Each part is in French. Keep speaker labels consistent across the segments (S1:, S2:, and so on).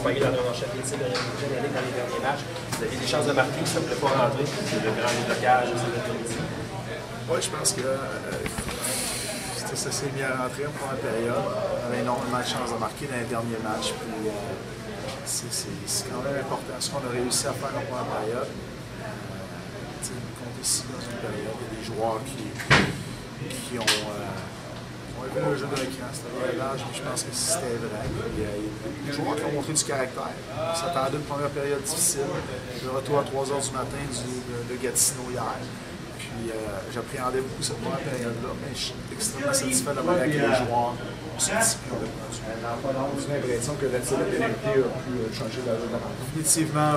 S1: accompagné l'entraîneur-chef Étienne de Yannick dans les derniers matchs. Vous aviez des chances de marquer, ça ne voulait pas rentrer. C'est le grand blocage, c'est le comité.
S2: Oui, je pense que ça s'est mis à rentrer en première période. On avait énormément de chances de marquer dans les derniers matchs. Puis, c'est quand même important ce qu'on a réussi à faire en première période. Contre ici, dans une période, il y a des joueurs qui ont élevé le jeu d'un cran. C'était l'âge, mais je pense que c'était vrai. Il y a des joueurs qui ont montré du caractère. On s'attendait à une première période difficile. Le retour à 3 h du matin de Gatineau hier. Puis j'appréhendais beaucoup cette première période-là, mais je suis extrêmement satisfait de la manière que les joueurs ont sorti et ont répondu.
S3: J'ai l'impression que la pénalité a pu changer la jeu de la rencontre.
S2: Définitivement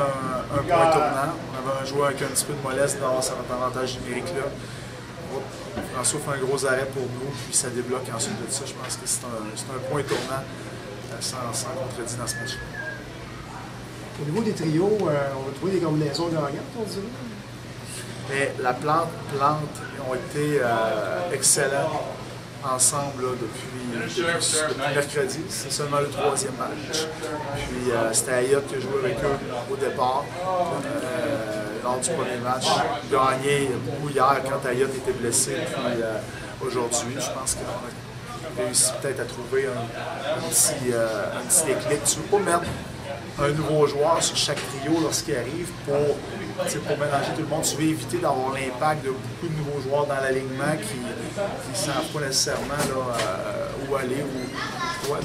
S2: un point tournant. On avait un joueur avec un petit peu de mollesse dans cet avantage numérique-là. François fait un gros arrêt pour nous, puis ça débloque ensuite de ça. Je pense que c'est un point tournant sans contredit dans ce match-là.
S4: Au niveau des trios, on va trouver des combinaisons gagnantes, on dirait.
S2: Mais la plante ont été excellents ensemble là, depuis mercredi. C'est seulement le 3e match. Puis c'était Ayotte qui a joué avec eux au départ. Lors du premier match, gagné beaucoup hier quand Ayotte était blessé. Puis aujourd'hui, je pense qu'on a réussi peut-être à trouver un petit déclic. Tu ne veux pas mettre un nouveau joueur sur chaque trio lorsqu'il arrive pour mélanger tout le monde. Tu veux éviter d'avoir l'impact de beaucoup de nouveaux joueurs dans l'alignement qui ne savent pas nécessairement là, où aller.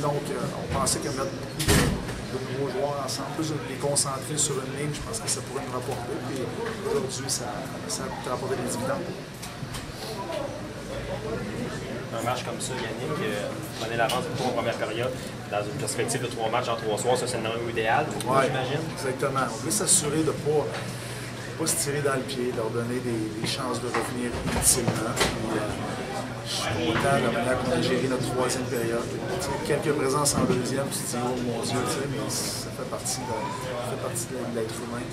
S2: Donc, on pensait que mettre beaucoup de nouveaux joueurs ensemble, plus de les concentrer sur une ligne, je pense que ça pourrait nous rapporter. Puis aujourd'hui, ça a rapporté des dividendes.
S1: Un match comme ça, Yannick, prenez l'avance pour en première période, dans une perspective de 3 matchs en 3 soirs, ça c'est le numéro idéal, j'imagine.
S2: Exactement. On veut s'assurer de ne pas se tirer dans le pied, de leur donner des chances de revenir utilement. Je suis content de la manière qu'on a géré notre 3e période. Quelques présences en 2e, puis tu te dis, oh mon Dieu, mais ça fait partie de l'être humain.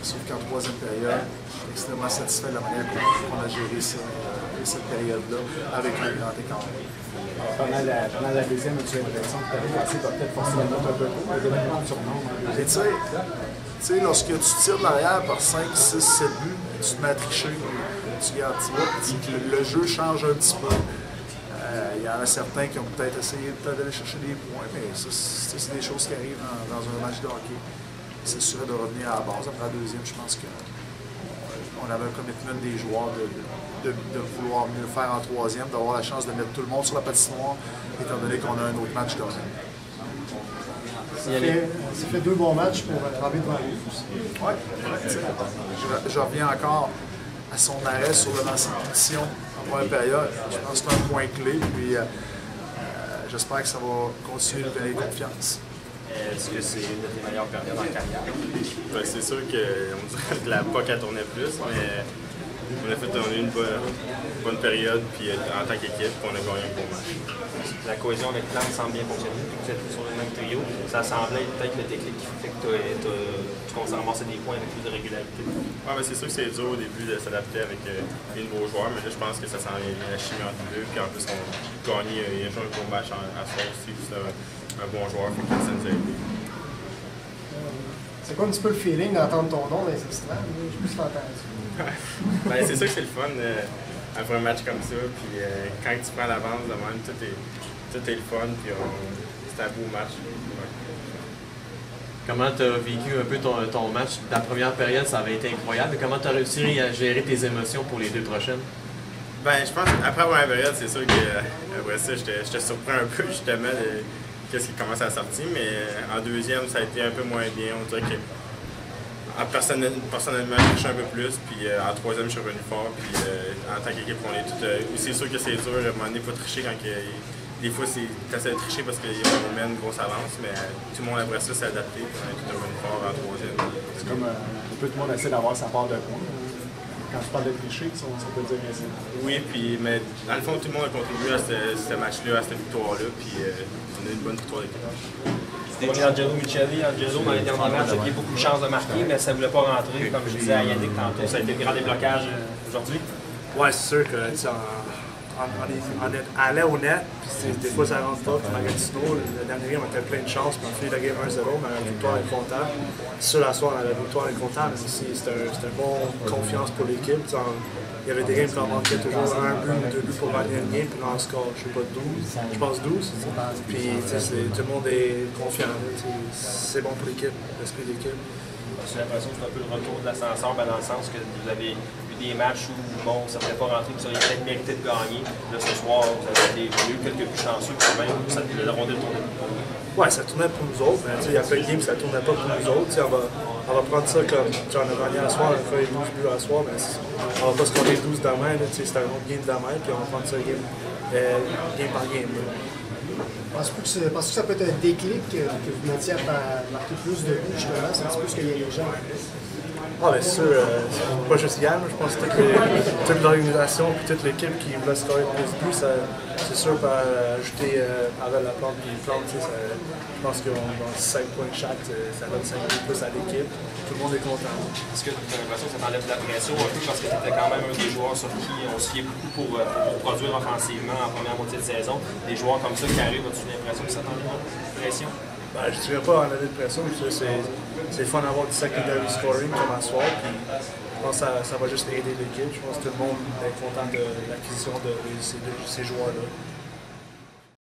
S2: Sauf qu'en 3e période, je suis extrêmement satisfait de la manière qu'on a géré cette période-là avec un grand écart.
S3: Pendant la deuxième, as-tu l'impression que tu avais passé peut-être forcément un peu pour le développement de surnombre?
S2: Tu sais, lorsque tu tires de l'arrière par 5, 6, 7 buts, tu te mets à tricher. Tu vois, le jeu change un petit peu. Il y en a certains qui ont peut-être essayé d'aller chercher des points, mais ça, c'est des choses qui arrivent dans un match de hockey. C'est sûr de revenir à la base. Après la deuxième, je pense qu'on avait un commitment des joueurs de vouloir mieux faire en 3e, d'avoir la chance de mettre tout le monde sur la patinoire, étant donné qu'on a un autre match de même.
S4: Ça fait 2 bons matchs pour attraper devant lui.
S2: Oui, je reviens encore à son arrêt sur le lancer de punition en première période. Je pense que c'est un point clé, puis j'espère que ça va continuer de donner confiance.
S1: Est-ce que c'est une des meilleures périodes en carrière?
S5: Ben, c'est sûr qu'on dirait que la POC a tourné plus, mais on a eu une bonne période puis, en tant qu'équipe, on a gagné un bon match.
S1: La cohésion avec Plante semble bien fonctionner, vous êtes sur le même trio. Ça semblait peut-être le déclic qui fait que tu commences à ramasser des points avec plus de régularité.
S5: Ouais, ben, c'est sûr que c'est dur au début de s'adapter avec les nouveaux joueurs, mais là je pense que ça s'en vient bien la chimie entre les deux. Puis en plus, on a gagné, il a joué un gros match à soir aussi, puis c'est un bon joueur, fait que ça nous a aidé.
S4: C'est quoi un petit peu le feeling d'entendre ton nom dans les extraits? J'ai plus entendu.
S5: Ben, c'est sûr que c'est le fun après un match comme ça, puis quand tu prends l'avance de même, tout est le fun, puis c'est un beau match. Ouais.
S6: Comment tu as vécu un peu ton match? Ta première période, ça avait été incroyable. Comment tu as réussi à gérer tes émotions pour les 2 prochaines?
S5: Ben, je pense qu'après la première période, c'est sûr qu'après ça, j'étais surpris un peu justement de qu'est-ce qui commençait à sortir, mais en deuxième, ça a été un peu moins bien. On dirait que personnellement, je cherchais un peu plus, puis en troisième, je suis revenu fort, puis en tant qu'équipe, on est tous... c'est sûr que c'est dur, à un moment donné, il faut tricher quand des fois, tu essaies de tricher parce qu'on met une grosse avance, mais tout le monde après ça s'est adapté, puis on est tous revenus fort en troisième.
S3: C'est comme un peu tout le monde essaie d'avoir sa part de points. Quand tu parles de tricher, ça peut dire ainsi.
S5: Oui, puis, mais dans le fond, tout le monde a contribué à ce match-là, à cette victoire-là, puis on a eu une bonne victoire d'équipe.
S1: C'était Angelo Micheli. Angelo, dans les derniers matchs, il a eu beaucoup de chances de marquer, mais ça ne voulait pas rentrer. Comme je disais à Yannick tantôt, ça a été le grand déblocage aujourd'hui.
S7: Oui, c'est sûr que
S2: allait au net, puis des fois ça rentre pas. Puis Magatineau, le dernier game, on était plein de chance, puis on fait la game 1-0, mais la victoire est comptable. Sur la soirée, la victoire est comptable, mais c'était une bonne confiance pour l'équipe. Il y avait des games qui en manquaient toujours un but ou 2 buts pour gagner une game, puis là on score, je sais pas, 12, je pense 12. Puis tout le monde est confiant, c'est bon pour l'équipe, l'esprit d'équipe.
S1: J'ai l'impression que c'est un peu le retour de l'ascenseur, dans le sens que vous avez eu des matchs où bon, ça ne serait pas rentré, vous auriez peut-être mérité de gagner. Là, ce soir, vous avez eu quelques buts chanceux quand même, la rondelle tournait pour vous.
S2: Ouais, ça tournait pour nous autres, mais il y a plein de games ça ne tournait pas pour nous autres. On va prendre ça comme on a gagné à soir, on a fait 12 buts à soir, mais on va pas se compter 12 demain, c'est un autre game demain, puis on va prendre ça game par game.
S4: Penses-tu que ça peut être un déclic que vous mettiez à marquer plus de buts, justement? C'est un petit peu ce qu'il y a les gens.
S2: Ah, bien sûr, pas juste Yann, je pense que toute l'organisation et toute l'équipe qui voulait scorer plus de buts, c'est sûr, par ajouter Harold Laplante et Plante, je pense qu'on a 5 points chaque, ça donne 5 points plus à l'équipe. Tout le monde est content.
S1: Est-ce que tu as l'impression que ça t'enlève de la pression un peu parce que tu étais quand même un des joueurs sur qui on se fiait beaucoup pour produire offensivement en première moitié de saison? Des joueurs comme ça qui arrivent, as-tu l'impression que ça t'enlève de la pression?
S2: Ben, je ne dirais pas enlever de pression, c'est fun d'avoir du secondary scoring comme à soir, puis je pense que ça va juste aider l'équipe. Je pense que tout le monde est content de l'acquisition de ces joueurs-là.